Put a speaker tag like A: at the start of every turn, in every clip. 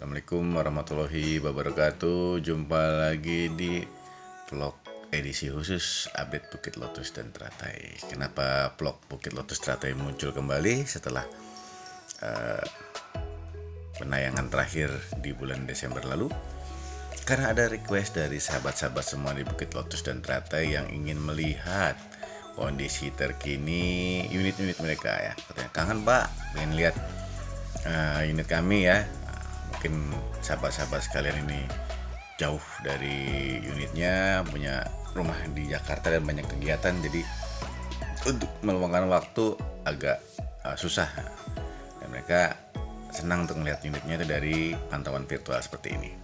A: Assalamualaikum warahmatullahi wabarakatuh. Jumpa lagi di vlog edisi khusus update Bukit Lotus dan Teratai. Kenapa vlog Bukit Lotus Teratai muncul kembali setelah penayangan terakhir di bulan Desember lalu? Karena ada request dari sahabat-sahabat semua di Bukit Lotus dan Teratai yang ingin melihat kondisi terkini unit-unit mereka ya. Katanya kangen Pak, pengen lihat unit kami ya. Mungkin sahabat-sahabat sekalian ini jauh dari unitnya, punya rumah di Jakarta dan banyak kegiatan, jadi untuk meluangkan waktu agak susah. Dan mereka senang untuk melihat unitnya itu dari pantauan virtual seperti ini.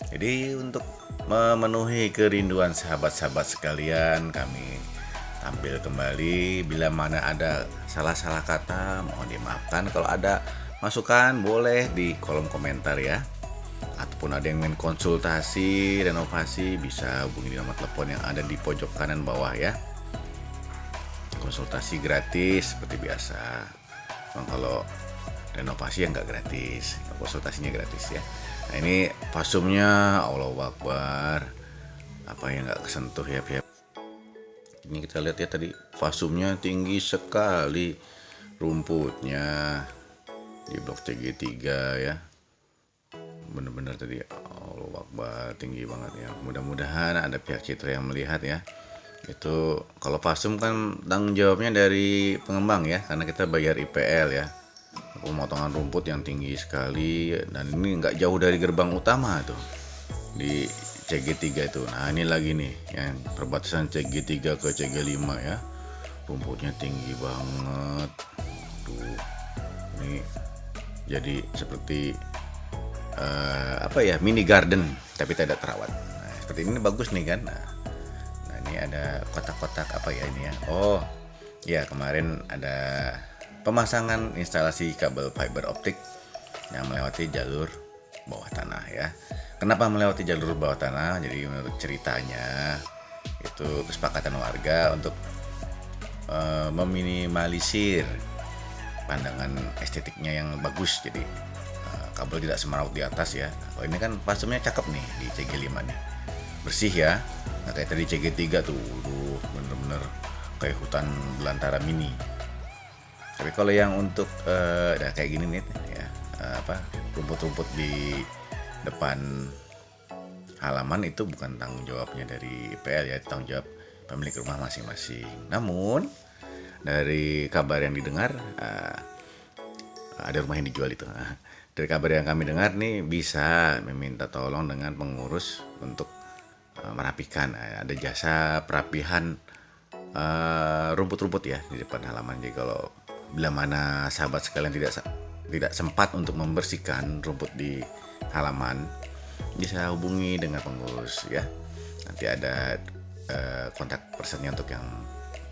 A: Jadi untuk memenuhi kerinduan sahabat-sahabat sekalian, kami tampil kembali. Bila mana ada salah-salah kata, mohon dimaafkan. Kalau ada masukan boleh di kolom komentar ya. Ataupun ada yang ingin konsultasi renovasi, bisa hubungi di nomor telepon yang ada di pojok kanan bawah ya. Konsultasi gratis seperti biasa. Memang kalau renovasi yang nggak gratis, konsultasinya gratis ya. Nah ini pasumnya, Allahu Akbar, apa yang nggak kesentuh ya pihak. Ini kita lihat ya, tadi pasumnya tinggi sekali, rumputnya di blok CG3 ya, bener-bener tadi Allahu Akbar, tinggi banget ya. Mudah-mudahan ada pihak citra yang melihat ya. Itu kalau pasum kan tanggung jawabnya dari pengembang ya, karena kita bayar IPL ya, pemotongan rumput yang tinggi sekali. Dan ini nggak jauh dari gerbang utama tuh di CG3 itu. Nah ini lagi nih yang perbatasan CG3 ke CG5 ya, rumputnya tinggi banget tuh. Ini jadi seperti mini garden tapi tidak terawat. Nah, seperti ini bagus nih kan. Nah ini ada kotak-kotak apa ya ini ya. Oh ya, kemarin ada pemasangan instalasi kabel fiber optik yang melewati jalur bawah tanah ya. Kenapa melewati jalur bawah tanah? Jadi menurut ceritanya itu kesepakatan warga untuk meminimalisir pandangan estetiknya yang bagus, jadi kabel tidak semeraut di atas ya. Oh ini kan pasumnya cakep nih di CG5 nih, bersih ya. Nah kayak tadi CG3 tuh, bener-bener kayak hutan belantara mini. Tapi kalau yang untuk kayak gini nih ya, rumput-rumput di depan halaman itu bukan tanggung jawabnya dari IPL ya, tanggung jawab pemilik rumah masing-masing. Namun dari kabar yang didengar ada rumah yang dijual itu. Dari kabar yang kami dengar nih bisa meminta tolong dengan pengurus untuk merapikan. Ada jasa perapihan rumput-rumput ya di depan halaman. Jadi kalau bila mana sahabat sekalian tidak sempat untuk membersihkan rumput di halaman, bisa hubungi dengan pengurus ya. Nanti ada kontak personnya untuk yang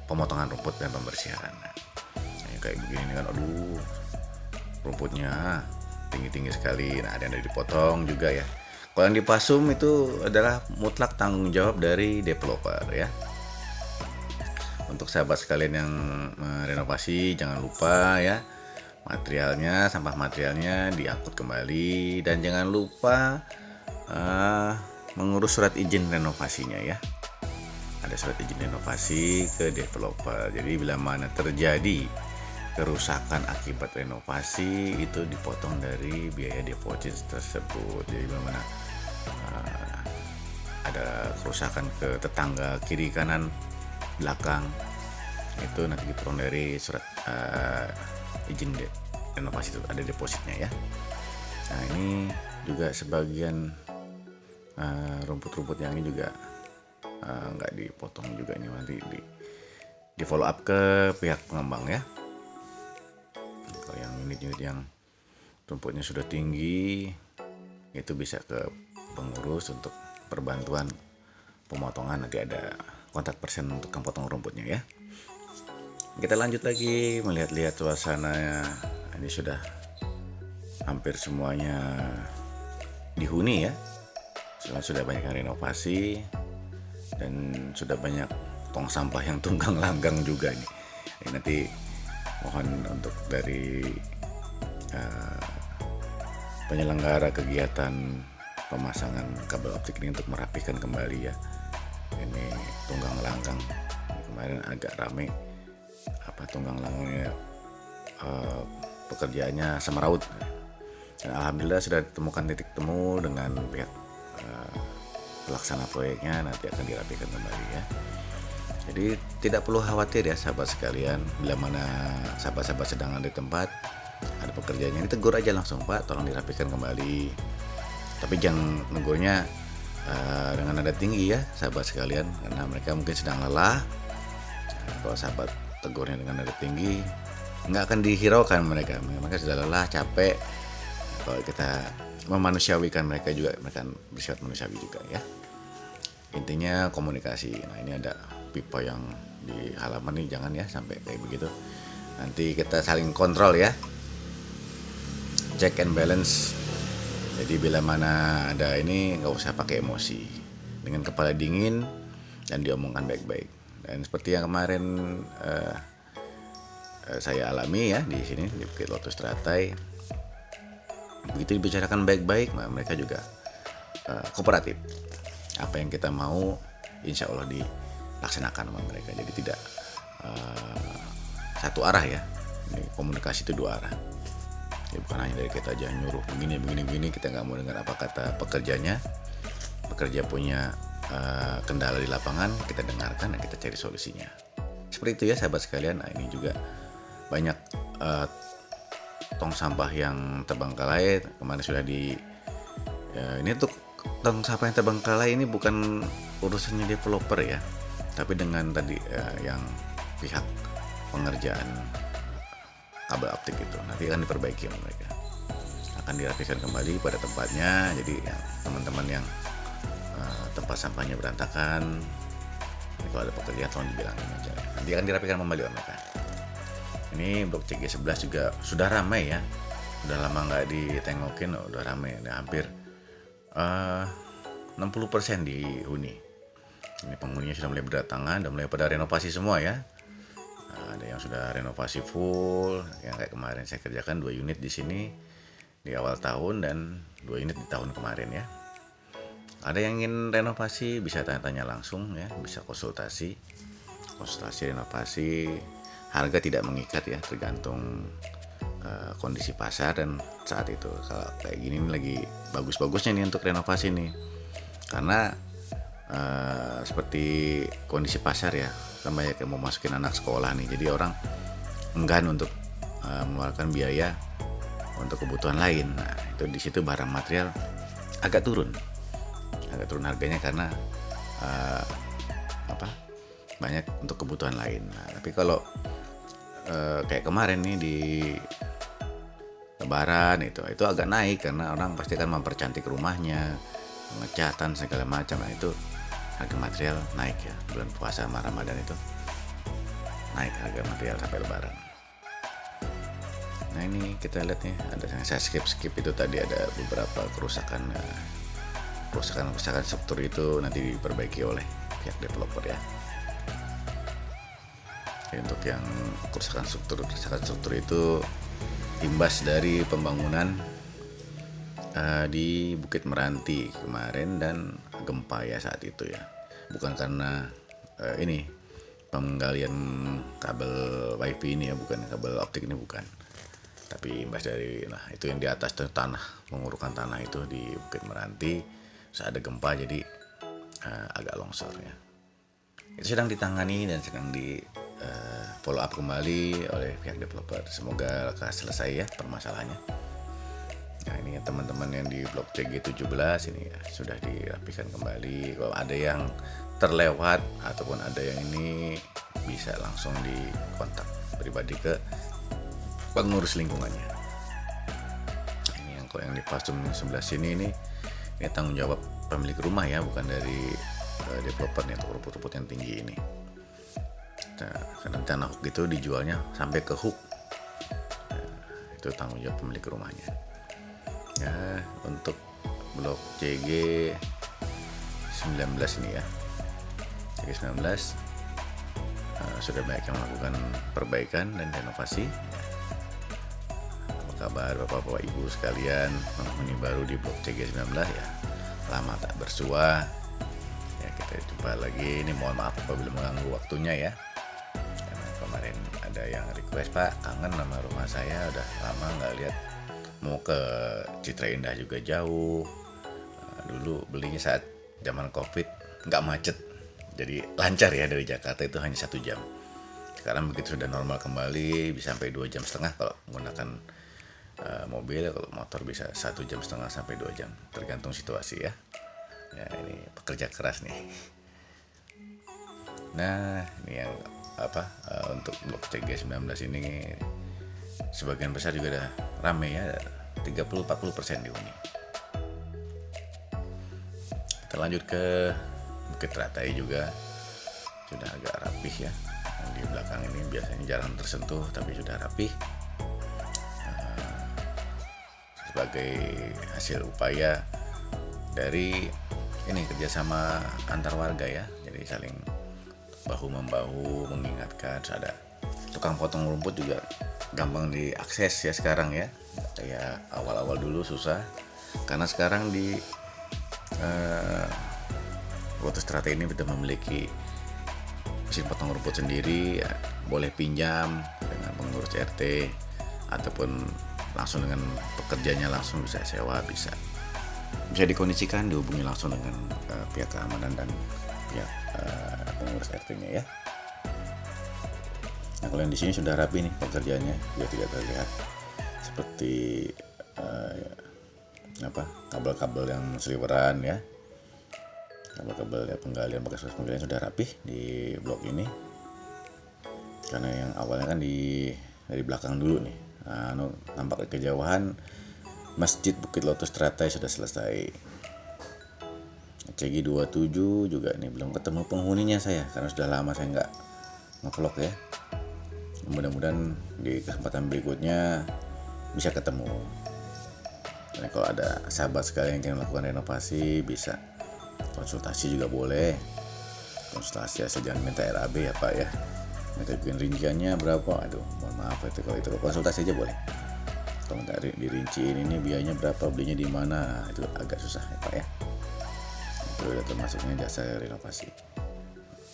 A: pemotongan rumput dan pembersihan. Nah, kayak begini kan, aduh, rumputnya tinggi-tinggi sekali. Nah, ada yang dipotong juga ya. Kalau yang dipasum itu adalah mutlak tanggung jawab dari developer ya. Untuk sahabat sekalian yang merenovasi, jangan lupa ya, sampah materialnya diangkut kembali, dan jangan lupa mengurus surat izin renovasinya ya. Ada surat izin renovasi ke developer. Jadi bila mana terjadi kerusakan akibat renovasi, itu dipotong dari biaya deposit tersebut. Jadi bila mana ada kerusakan ke tetangga kiri kanan belakang, itu nanti dipotong dari surat izin renovasi, itu ada depositnya ya. Nah ini juga sebagian rumput-rumput yang ini juga nggak dipotong juga, ini nanti di follow up ke pihak pengembang ya. Kalau yang unit-unit yang rumputnya sudah tinggi, itu bisa ke pengurus untuk perbantuan pemotongan. Nanti ada kontak person untuk potong rumputnya ya. Kita lanjut lagi melihat-lihat suasana. Ini sudah hampir semuanya dihuni ya. Sudah banyak yang renovasi dan sudah banyak tong sampah yang tunggang langgang juga nih. Nanti mohon untuk dari penyelenggara kegiatan pemasangan kabel optik ini untuk merapikan kembali ya. Ini tunggang langgang. Kemarin agak rame tunggang langgangnya, pekerjaannya semeraut. Dan alhamdulillah sudah ditemukan titik temu dengan pihak pelaksana proyeknya, nanti akan dirapikan kembali ya. Jadi tidak perlu khawatir ya sahabat sekalian, bila mana sahabat-sahabat sedang ada di tempat, ada pekerjaannya, ditegur aja langsung, Pak tolong dirapikan kembali. Tapi jangan negurnya dengan nada tinggi ya sahabat sekalian, karena mereka mungkin sedang lelah. Kalau sahabat tegurnya dengan nada tinggi, nggak akan dihiraukan mereka sudah lelah, capek. Kalau kita memanusiawikan mereka juga, mereka bersifat manusiawi juga ya. Intinya komunikasi. Nah ini ada pipa yang di halaman nih, jangan ya sampai kayak begitu. Nanti kita saling kontrol ya, check and balance. Jadi bila mana ada ini nggak usah pakai emosi, dengan kepala dingin dan diomongkan baik-baik. Dan seperti yang kemarin saya alami ya di sini di Bukit Lotus Teratai, begitu dibicarakan baik-baik, mereka juga kooperatif. Apa yang kita mau, insya Allah dilaksanakan sama mereka. Jadi tidak satu arah ya. Ini komunikasi itu dua arah. Ya, bukan hanya dari kita aja nyuruh begini, kita nggak mau dengar apa kata pekerjanya. Pekerja punya kendala di lapangan, kita dengarkan dan kita cari solusinya. Seperti itu ya sahabat sekalian. Nah ini juga banyak tong sampah yang terbengkalai. Kemarin sudah ini untuk tong sampah yang terbengkalai ini bukan urusannya developer ya, tapi dengan tadi yang pihak pengerjaan kabel optik itu nanti akan diperbaiki oleh mereka, akan dirapikan kembali pada tempatnya. Jadi ya, teman-teman yang tempat sampahnya berantakan, kalau ada pekerjaan tolong dibilangin aja, nanti akan dirapikan kembali oleh mereka. Ini blok CG11 juga sudah ramai ya, udah lama nggak ditengokin, udah ramai, udah hampir 60% dihuni. Ini penghuninya sudah mulai berdatangan, udah mulai pada renovasi semua ya. Ada yang sudah renovasi full, yang kayak kemarin saya kerjakan 2 unit di sini di awal tahun dan 2 unit di tahun kemarin ya. Ada yang ingin renovasi bisa tanya-tanya langsung ya, bisa konsultasi renovasi. Harga tidak mengikat ya, tergantung kondisi pasar dan saat itu. Kalau kayak gini lagi bagus-bagusnya nih untuk renovasi nih, karena seperti kondisi pasar ya, kan banyak yang mau masukin anak sekolah nih, jadi orang enggan untuk mengeluarkan biaya untuk kebutuhan lain. Nah itu di situ barang material agak turun harganya karena banyak untuk kebutuhan lain. Nah, tapi kalau kayak kemarin nih di Lebaran itu agak naik karena orang pasti kan mempercantik rumahnya, pengecatan segala macam. Nah itu harga material naik ya, bulan puasa sama Ramadan itu naik harga material sampai Lebaran. Nah ini kita lihat nih, ada yang saya skip itu tadi, ada beberapa kerusakan struktur itu nanti diperbaiki oleh pihak developer ya. Untuk yang kerusakan struktur itu imbas dari pembangunan di Bukit Meranti kemarin dan gempa ya saat itu ya, bukan karena ini penggalian kabel wifi ini ya, bukan kabel optik ini, bukan, tapi imbas dari itu yang di atas tanah, pengurukan tanah itu di Bukit Meranti saat ada gempa, jadi agak longsor ya. Itu sedang ditangani dan sedang di follow up kembali oleh pihak developer. Semoga selesai ya permasalahannya. Nah ini teman-teman yang di blok CG17 ini ya, sudah dirapikan kembali. Kalau ada yang terlewat ataupun ada yang ini, bisa langsung dikontak pribadi ke pengurus lingkungannya. Ini yang kalau yang di pasum sebelah sini ini tanggung jawab pemilik rumah ya, bukan dari developer nih, untuk rumput-rumput yang tinggi ini. Nah, karena tanah hook itu dijualnya sampai ke hook. Nah, itu tanggung jawab pemilik rumahnya. Ya, untuk blok CG 19 ini ya. CG 19 sudah banyak yang melakukan perbaikan dan renovasi. kabar Bapak-Bapak Ibu sekalian, penghuni baru di blog CG19 ya. Lama tak bersua. Ya, kita jumpa lagi. Ini mohon maaf apabila mengganggu waktunya ya. Karena kemarin ada yang request, Pak, kangen sama rumah saya, udah lama nggak lihat. Mau ke Citra Indah juga jauh. Dulu belinya saat zaman Covid, nggak macet. Jadi lancar ya, dari Jakarta itu hanya 1 jam. Sekarang begitu sudah normal kembali bisa sampai 2,5 jam kalau menggunakan mobil. Kalau motor bisa 1,5 jam sampai 2 jam, tergantung situasi ya. Ya, ini pekerja keras nih. Nah, ini yang untuk blog CG19 ini sebagian besar juga udah rame ya, 30-40% dihuni. Kita lanjut ke Bukit Ratai juga, sudah agak rapih ya. Di belakang ini biasanya jarang tersentuh tapi sudah rapih, sebagai hasil upaya dari ini kerjasama antar warga ya. Jadi saling bahu membahu mengingatkan. Terus ada tukang potong rumput juga gampang diakses ya sekarang ya, kayak awal-awal dulu susah. Karena sekarang di Lotus Strata ini sudah memiliki mesin potong rumput sendiri ya, boleh pinjam dengan pengurus RT ataupun langsung dengan pekerjanya, langsung bisa sewa, bisa dikondisikan, dihubungi langsung dengan pihak keamanan dan pihak pengurus RT-nya ya. Nah, kalau yang di sini sudah rapi nih pekerjaannya, juga tidak terlihat seperti kabel-kabel yang seliweran ya. Kabel-kabel ya, penggalian bekas penggalian sudah rapih di blok ini, karena yang awalnya kan dari belakang dulu nih. Nah, tampak di kejauhan Masjid Bukit Lotus Strata sudah selesai. CG27 juga nih belum ketemu penghuninya saya, karena sudah lama saya nggak nge-vlog ya. Mudah-mudahan di kesempatan berikutnya bisa ketemu. Nah, kalau ada sahabat sekalian yang ingin melakukan renovasi, bisa konsultasi juga boleh. Konsultasi asal jangan minta RAB ya Pak ya. Minta bikin rinciannya berapa, aduh mohon maaf itu. Kalau itu konsultasi aja boleh. Kalau minta dirinciin ini biayanya berapa, belinya di mana, itu agak susah ya Pak ya. Itu udah termasuknya jasa renovasi.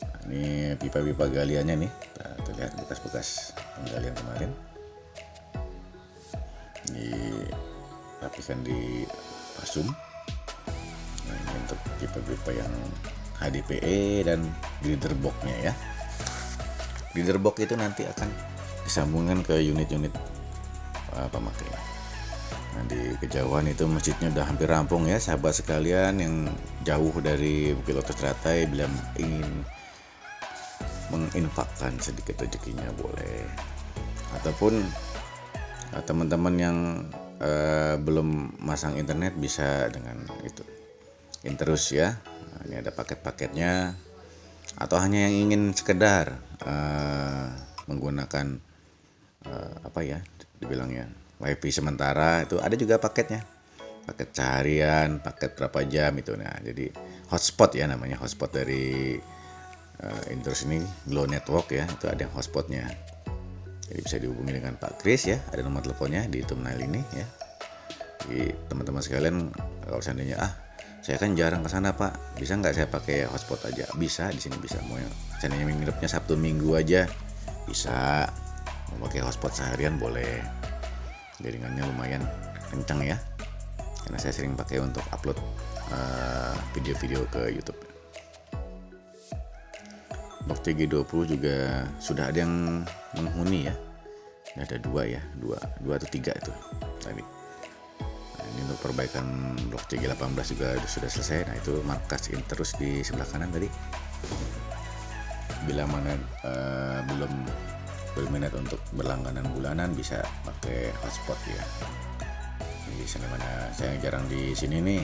A: Nah, ini pipa-pipa galiannya nih, terlihat bekas-bekas penggalian kemarin. Dirapikan di pasum. Nah, ini untuk pipa-pipa yang HDPE dan glider box-nya ya. Glider box itu nanti akan disambungkan ke unit-unit pemakaian. Nah, di kejauhan itu masjidnya udah hampir rampung ya sahabat sekalian yang jauh dari Bukit Lotus Strata, bila ingin menginfakkan sedikit rezekinya boleh, ataupun teman-teman yang belum masang internet bisa dengan itu Interus ya. Nah, ini ada paket-paketnya, atau hanya yang ingin sekedar menggunakan dibilangnya wifi sementara, itu ada juga paketnya, paket seharian, paket berapa jam itu. Nah, jadi hotspot ya, namanya hotspot dari Interus ini, Glow Network ya, itu ada hotspotnya. Jadi bisa dihubungi dengan Pak Kris ya, ada nomor teleponnya di thumbnail ini ya. Jadi teman-teman sekalian, kalau seandainya saya kan jarang ke sana Pak, bisa nggak saya pakai hotspot aja? Bisa, di sini bisa. Mau seandainya nginepnya Sabtu Minggu aja bisa. Mau pakai hotspot seharian boleh. Jaringannya lumayan kencang ya, karena saya sering pakai untuk upload video-video ke YouTube. Blok CG20 juga sudah ada yang menghuni ya. Ada 2 ya, 2 atau 3 itu tadi. Nah, ini untuk perbaikan blok CG18 juga sudah selesai. Nah, itu markas Interus di sebelah kanan tadi. Bila mana belum berminat untuk berlangganan bulanan, bisa pakai hotspot ya. Di sana mana saya jarang di sini nih,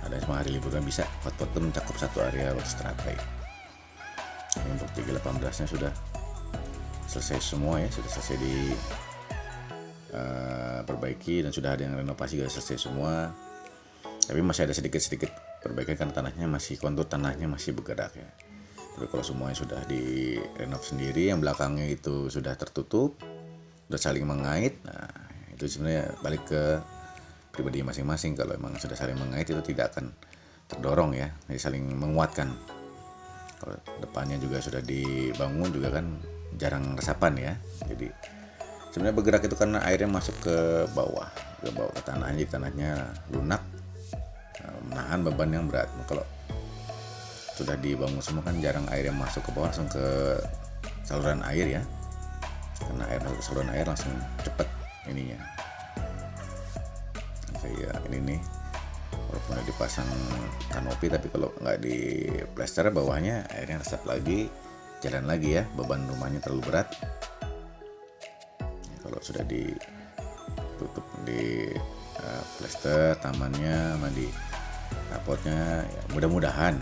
A: ada semua hari liburan bisa hotspot itu mencakup satu area Lotus Strata. Untuk 318 nya sudah selesai semua ya, sudah selesai perbaiki, dan sudah ada yang renovasi juga selesai semua. Tapi masih ada sedikit perbaikan karena tanahnya masih, kontur tanahnya masih bergerak ya. Tapi kalau semuanya sudah direnov sendiri, yang belakangnya itu sudah tertutup, sudah saling mengait, nah itu itu sebenarnya balik ke pribadi masing-masing. Kalau emang sudah saling mengait itu tidak akan terdorong ya, jadi saling menguatkan. Kalau depannya juga sudah dibangun juga kan jarang resapan ya, jadi sebenarnya bergerak itu karena airnya masuk ke bawah ke tanah, jadi tanahnya lunak, menahan beban yang berat. Kalau sudah dibangun semua kan jarang air yang masuk ke bawah langsung ke saluran air ya, karena air masuk ke saluran air langsung cepet ininya. Kayak ini nih, walaupun udah dipasang kanopi tapi kalau nggak di plester bawahnya airnya resap lagi, jalan lagi ya, beban rumahnya terlalu berat. Kalau sudah ditutup di plester tamannya sama di rapotnya ya, mudah-mudahan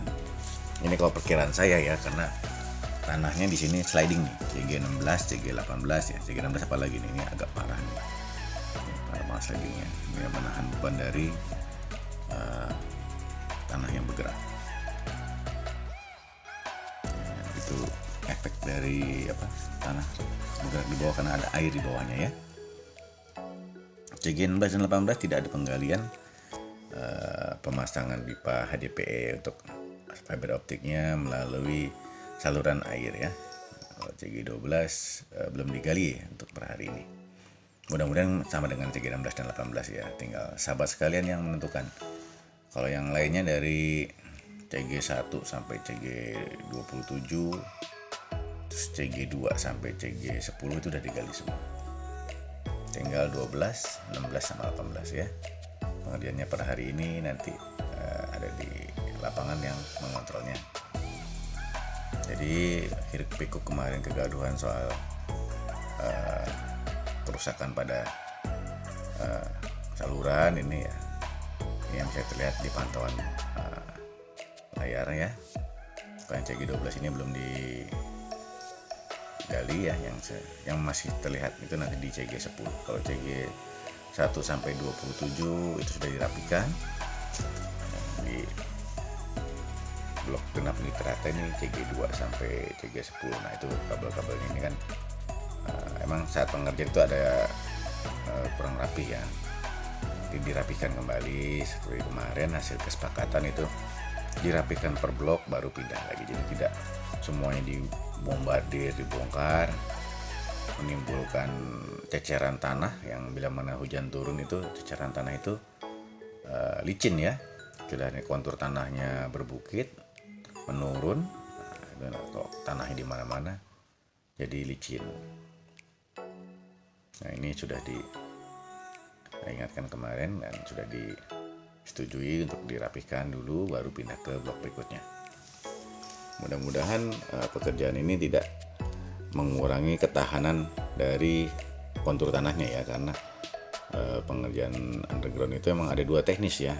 A: ini kalau perkiraan saya ya, karena tanahnya di sini sliding nih, CG16, CG18 ya, CG16 apa lagi nih, ini agak parah nih, parah banget slidingnya, ini menahan beban dari tanah yang bergerak. Ya, itu efek dari tanah bergerak di bawah karena ada air di bawahnya ya. CG16 dan 18 tidak ada penggalian, pemasangan pipa HDPE untuk fiber optiknya melalui saluran air ya. Kalau CG12 belum digali untuk per hari ini. Mudah-mudahan sama dengan CG16 dan 18 ya, tinggal sahabat sekalian yang menentukan. Kalau yang lainnya dari CG1 sampai CG27, terus CG2 sampai CG10 itu udah digali semua. Tinggal 12, 16 sama 18 ya. Pengerjaannya per hari ini nanti ada di lapangan yang mengontrolnya. Jadi hiruk pikuk kemarin kegaduhan soal kerusakan pada saluran ini ya, ini yang bisa terlihat di pantauan layar ya. Kalau yang CG12 ini belum digali ya, yang masih terlihat itu nanti di CG10. Kalau CG1 sampai 27 itu sudah dirapikan. Di blok genap nitrata ini CG2 sampai CG10. Nah itu kabel-kabelnya ini kan emang saat pengerjaan itu ada kurang rapi ya, nanti dirapikan kembali seperti kemarin. Hasil kesepakatan itu dirapikan per blok baru pindah lagi, jadi tidak semuanya dibombardir, dibongkar, menimbulkan ceceran tanah yang bila mana hujan turun itu ceceran tanah itu licin ya, sudah kontur tanahnya berbukit menurun, atau tanahnya di mana-mana jadi licin. Nah ini sudah diingatkan kemarin dan sudah disetujui untuk dirapihkan dulu baru pindah ke blok berikutnya. Mudah-mudahan pekerjaan ini tidak mengurangi ketahanan dari kontur tanahnya ya, karena pengerjaan underground itu emang ada dua teknis ya.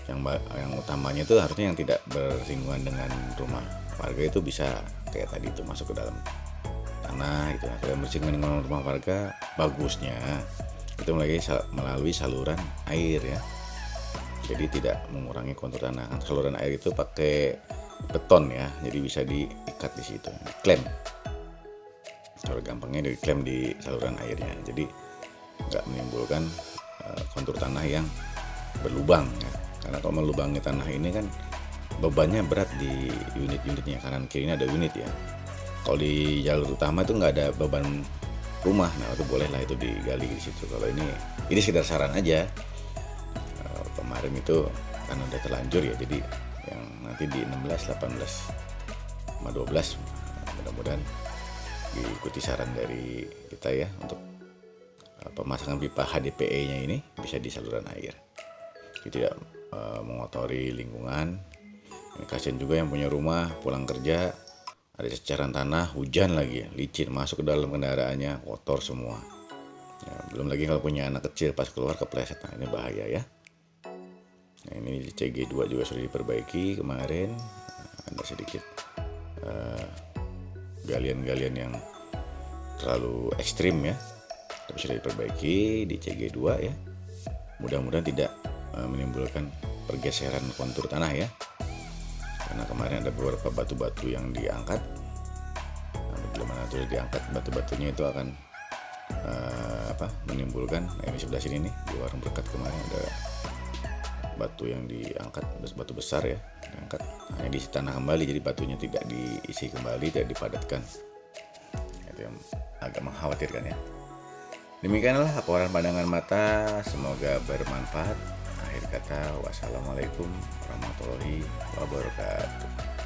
A: Yang utamanya itu harusnya yang tidak bersinggungan dengan rumah warga, itu bisa kayak tadi itu masuk ke dalam tanah gitu. Kalau yang bersinggungan dengan rumah warga, bagusnya itu melalui saluran air ya, jadi tidak mengurangi kontur tanah. Saluran air itu pakai beton ya, jadi bisa diikat di situ, diklem. Kalau gampangnya diklem di saluran airnya, jadi nggak menimbulkan kontur tanah yang berlubang ya. Karena kalau melubangi tanah ini kan bebannya berat di unit-unitnya, kanan kiri ini ada unit ya. Kalau di jalur utama itu nggak ada beban rumah, nah itu bolehlah itu digali di situ. Kalau ini sekedar saran aja. Kemarin itu karena udah terlanjur ya, jadi yang nanti di 16, 18, sama 12 mudah-mudahan diikuti saran dari kita ya, untuk pemasangan pipa HDPE-nya ini bisa di saluran air. Jadi tidak mengotori lingkungan. Kasihan juga yang punya rumah pulang kerja ada ceceran tanah, hujan lagi ya, licin masuk ke dalam kendaraannya, kotor semua ya. Belum lagi kalau punya anak kecil pas keluar kepleset, nah ini bahaya ya. Nah ini di CG2 juga sudah diperbaiki kemarin, ada sedikit galian-galian yang terlalu ekstrim ya, tapi sudah diperbaiki di CG2 ya. Mudah-mudahan tidak menimbulkan pergeseran kontur tanah ya, karena kemarin ada beberapa batu-batu yang diangkat. Nah, bila mana sudah diangkat batu-batunya itu akan menimbulkan. Nah, ini sebelah sini nih di warung berkat kemarin ada batu yang diangkat, batu besar ya, diangkat, hanya diisi tanah kembali, jadi batunya tidak diisi kembali, tidak dipadatkan. Itu yang agak mengkhawatirkan ya. Demikianlah laporan pandangan mata, semoga bermanfaat. Akhir kata, wassalamualaikum warahmatullahi wabarakatuh.